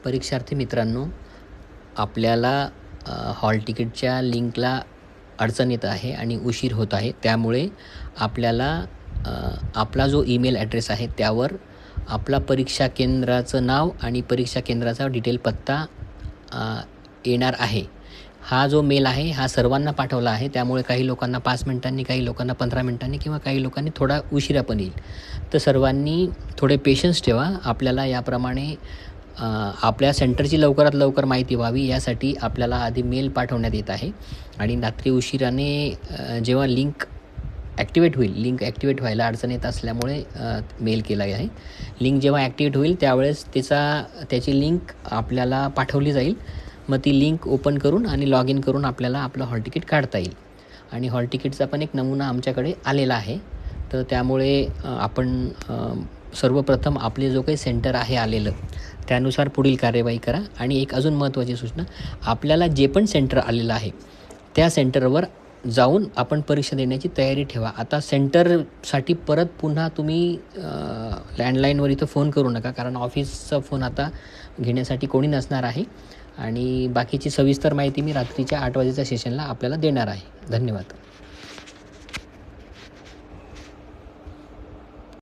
परीक्षार्थी मित्रांनो, आपल्याला हॉल तिकीटच्या लिंकला अडचण येत आहे आणि उशीर होत आहे. त्यामुळे आपल्याला आपला जो ईमेल ॲड्रेस आहे त्यावर आपला परीक्षा केंद्राचं नाव आणि परीक्षा केंद्राचा डिटेल पत्ता येणार आहे. हा जो मेल आहे हा सर्वांना पाठवला आहे. त्यामुळे काही लोकांना 5 मिनिटांनी, काही लोकांना 15 मिनिटांनी किंवा काही लोकांनी थोडा उशिरा पण येईल. तर सर्वांनी थोडे पेशन्स ठेवा. आपल्याला याप्रमाणे आपल्या सेंटरची लवकरात लवकर माहिती व्हावी यासाठी आपल्याला आधी मेल पाठवण्यात येत आहे आणि रात्री उशिराने जेव्हा लिंक ॲक्टिवेट व्हायला अडचण येत असल्यामुळे मेल केला आहे. लिंक जेव्हा ॲक्टिवेट होईल त्यावेळेस त्याची लिंक आपल्याला पाठवली जाईल. मग ती लिंक ओपन करून आणि लॉग इन करून आपल्याला आपलं हॉल तिकीट काढता येईल आणि हॉल तिकीटचा पण एक नमुना आमच्याकडे आलेला आहे. तर त्यामुळे आपण सर्वप्रथम आपले जो काही सेंटर आहे आलेलं त्यानुसार पुढील कार्यवाही करा. आणि एक अजून महत्त्वाची सूचना, आपल्याला जे पण सेंटर आलेलं आहे त्या सेंटरवर जाऊन आपण परीक्षा देण्याची तयारी ठेवा. आता सेंटरसाठी परत पुन्हा तुम्ही लँडलाईनवर इथं फोन करू नका, कारण ऑफिसचा फोन आता घेण्यासाठी कोणी नसणार आहे आणि बाकीची सविस्तर माहिती मी रात्रीच्या 8 वाजेच्या सेशनला आपल्याला देणार आहे. धन्यवाद.